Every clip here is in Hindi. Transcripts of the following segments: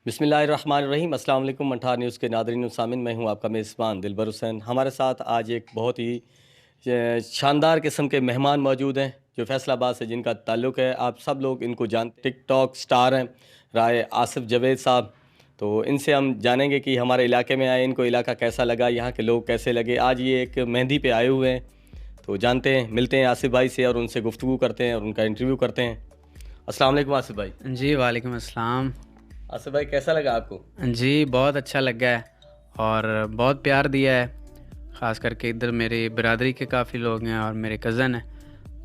बिस्मिल्लाहिर्रहमानिर्रहीम। अस्सलाम वालेकुम। मंठार न्यूज़ के नादरीन व सामिन, मैं हूं आपका मेज़बान दिलबर हुसैन। हमारे साथ आज एक बहुत ही शानदार किस्म के मेहमान मौजूद हैं जो फैसलाबाद से जिनका ताल्लुक़ है। आप सब लोग इनको जानते, टिकटॉक स्टार हैं, राय आसिफ जावेद साहब। तो इनसे हम जानेंगे कि हमारे इलाके में आए, इनको इलाका कैसा लगा, यहाँ के लोग कैसे लगे। आज ये एक मेहंदी पे आए हुए हैं, तो जानते हैं, मिलते हैं आसिफ भाई से और उनसे गुफ्तगू करते हैं और उनका इंटरव्यू करते हैं। अस्सलाम वालेकुम आसिफ भाई। जी वालेकुम अस्सलाम। आसिफ भाई, कैसा लगा आपको? जी बहुत अच्छा लगा है और बहुत प्यार दिया है। ख़ास करके इधर मेरी बिरादरी के काफ़ी लोग हैं और मेरे कज़न हैं।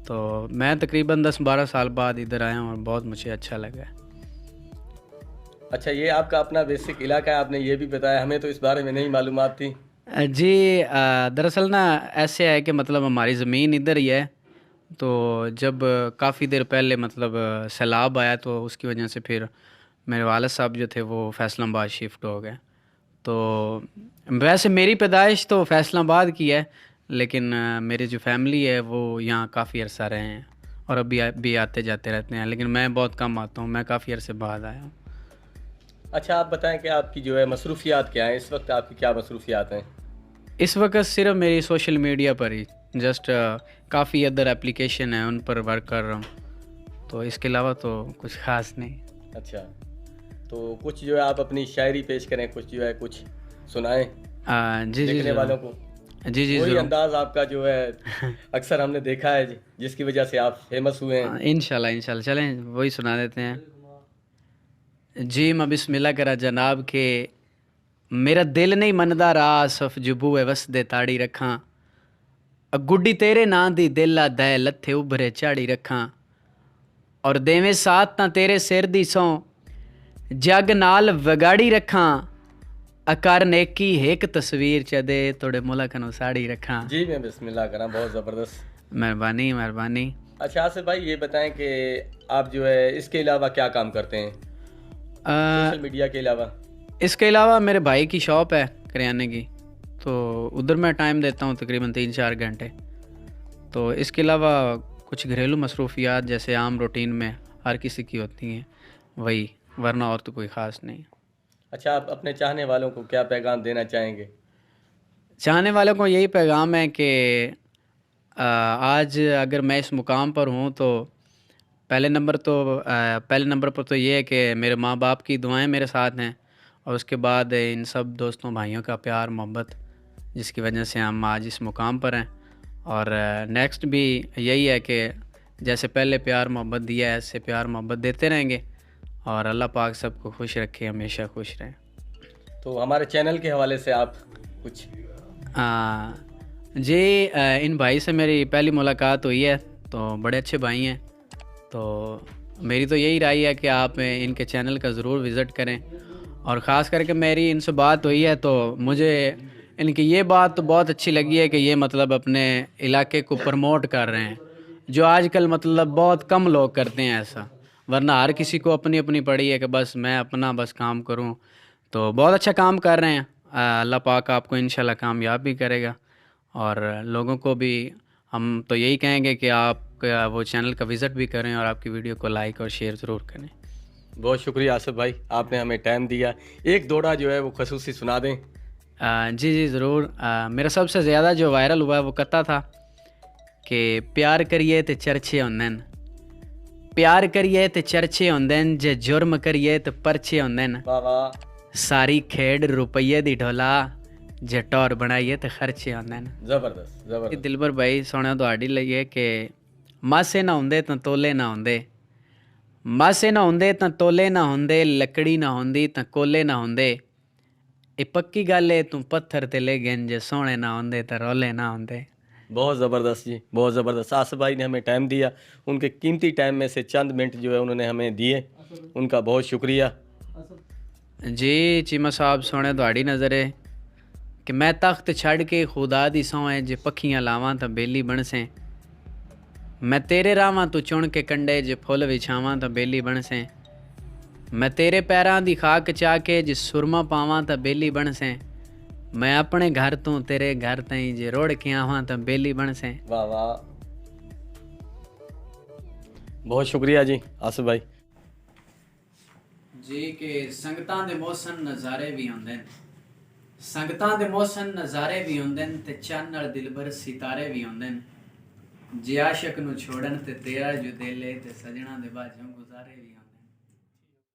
तो मैं तकरीबन 10-12 साल बाद इधर आया हूँ और बहुत मुझे अच्छा लगा है। अच्छा, ये आपका अपना बेसिक इलाका है, आपने ये भी बताया, हमें तो इस बारे में नहीं मालूमात थी। जी दरअसल ना ऐसे है कि मतलब हमारी ज़मीन इधर ही है। तो जब काफ़ी देर पहले मतलब सैलाब आया तो उसकी वजह से फिर मेरे वालिद साहब जो थे वो फैसलाबाद शिफ्ट हो गए। तो वैसे मेरी पैदाइश तो फैसलाबाद की है, लेकिन मेरी जो फैमिली है वो यहाँ काफ़ी अरसा रहे हैं और अभी भी आते जाते रहते हैं, लेकिन मैं बहुत कम आता हूँ। मैं काफ़ी अरसे बाद आया हूँ। अच्छा, आप बताएं कि आपकी जो है मसरूफियात क्या हैं इस वक्त, आपकी क्या मसरूफियात हैं? इस वक्त सिर्फ मेरी सोशल मीडिया पर ही जस्ट काफ़ी अदर एप्लीकेशन है, उन पर वर्क कर रहा हूँ। तो इसके अलावा तो कुछ ख़ास नहीं। अच्छा, तो कुछ जो है आप अपनी शायरी पेश करें, कुछ जो है कुछ सुनाएं जी जी देखने वालों को। जी जी वही ज़रूर। अंदाज आपका जो है अक्सर हमने देखा है, जिसकी वजह से आप फेमस हुए हैं। इंशाल्लाह इंशाल्लाह, चलें वही सुना देते हैं। जी मैं बिस्मिल्लाह करा जनाब के, मेरा दिल नहीं मनदा रहा सफ जुबू वस दे ताड़ी रखां, गुड्डी तेरे नां दी दिल आ दै लत्थे उभरे झाड़ी रखां, और देवें साथ तां तेरे सिर दी सौं जग नाल वगाड़ी रखां, अकर नेकी एक तस्वीर च दे तोड़े मुल्क नु साड़ी रखां। जी, मैं बिस्मिल्लाह करा, बहुत ज़बरदस्त। मेहरबानी मेहरबानी। अच्छा आसिफ भाई, ये बताएं कि आप जो है इसके अलावा क्या काम करते हैं, सोशल मीडिया के अलावा? इसके अलावा मेरे भाई की शॉप है करियाने की, तो उधर मैं टाइम देता हूँ तकरीबन 3-4 घंटे। तो इसके अलावा कुछ घरेलू मसरूफियात जैसे आम रूटीन में हर किसी की होती हैं वही, वरना और तो कोई ख़ास नहीं। अच्छा, आप अपने चाहने वालों को क्या पैगाम देना चाहेंगे? चाहने वालों को यही पैगाम है कि आज अगर मैं इस मुकाम पर हूँ तो पहले नंबर पर तो ये है कि मेरे माँ बाप की दुआएं मेरे साथ हैं, और उसके बाद इन सब दोस्तों भाइयों का प्यार मोहब्बत, जिसकी वजह से हम आज इस मुकाम पर हैं। और नेक्स्ट भी यही है कि जैसे पहले प्यार मोहब्बत दिया है ऐसे प्यार मोहब्बत देते रहेंगे, और अल्लाह पाक सबको खुश रखे, हमेशा खुश रहें। तो हमारे चैनल के हवाले से आप कुछ? जी इन भाई से मेरी पहली मुलाकात हुई है, तो बड़े अच्छे भाई हैं। तो मेरी तो यही राय है कि आप इनके चैनल का ज़रूर विज़िट करें, और ख़ास करके मेरी इनसे बात हुई है तो मुझे इनकी ये बात तो बहुत अच्छी लगी है कि ये मतलब अपने इलाके को प्रमोट कर रहे हैं, जो आजकल मतलब बहुत कम लोग करते हैं ऐसा, वरना हर किसी को अपनी अपनी पड़ी है कि बस मैं अपना बस काम करूं। तो बहुत अच्छा काम कर रहे हैं। अल्लाह पाक आपको इंशाल्लाह कामयाब भी करेगा, और लोगों को भी हम तो यही कहेंगे कि आप वो चैनल का विज़िट भी करें और आपकी वीडियो को लाइक और शेयर ज़रूर करें। बहुत शुक्रिया आसिफ भाई, आपने हमें टाइम दिया। एक दौड़ा जो है वो खसूसी सुना दें। जी जी ज़रूर। मेरा सबसे ज़्यादा जो वायरल हुआ है वो कथा था कि प्यार करिए तो चर्चे होंदे न, प्यार करिए तो चर्चे होंदे न, जे जुर्म करिए तो परचे होंदे न, वाह वाह, सारी खेड रुपये दी ढोला, जे टौर बनाइए तो खर्चे होंदे न। ज़बरदस्त ज़बरदस्त। दिलबर भाई सुने तुहाडी लईए कि मासे ना होंदे तो तोले ना होंदे, मासे ना होंदे तो तोले ना होंदे, लकड़ी ना होंदी तो कोले ना होंदे, ये पक्की गल है तू पत्थर ते ले गन, जे सोने ना होंदे तो रोले ना होंदे। बहुत ज़बरदस्त जी, बहुत ज़बरदस्त। आसिफ भाई ने हमें टाइम दिया, उनके कीमती टाइम में से चंद मिनट जो है उन्होंने हमें दिए, उनका बहुत शुक्रिया। जी चीमा साहब सोने तुहाडी नज़र है कि मैं तख्त छड़ के खुदा दी सौं जे पखियां लावां तो बेली बनसें, मैं तेरे रावां तू चुन के कंडे जे फुल विछावां तो बेली बनसें, मैं तेरे पैरां दी खाक चा के जे सुरमा पावां तो बेली बनसें, मैं अपने घर तू तेरे घर ताईं जे रोड़ के आवां तो बेली बनसें। वाह वाह, बहुत शुक्रिया जी आसिफ भाई। ਜੀ ਕਿ ਸੰਗਤਾਂ ਦੇ ਮੌਸਮ ਨਜ਼ਾਰੇ ਵੀ ਹੁੰਦੇ ਨੇ, ਸੰਗਤਾਂ ਦੇ ਮੌਸਮ ਨਜ਼ਾਰੇ ਵੀ ਹੁੰਦੇ ਨੇ ਤੇ ਚੰਨ ਨਾਲ ਦਿਲਬਰ ਸਿਤਾਰੇ ਵੀ ਹੁੰਦੇ ਨੇ। ਜੇ ਆਸ਼ਕ ਨੂੰ ਛੋੜਨ ਤੇ ਤੇਰਾ ਜੋ ਦਿਲ ਏ ਤੇ ਸਜਣਾ ਦੇ ਬਾਝੋਂ ਗੁਜ਼ਾਰੇ ਵੀ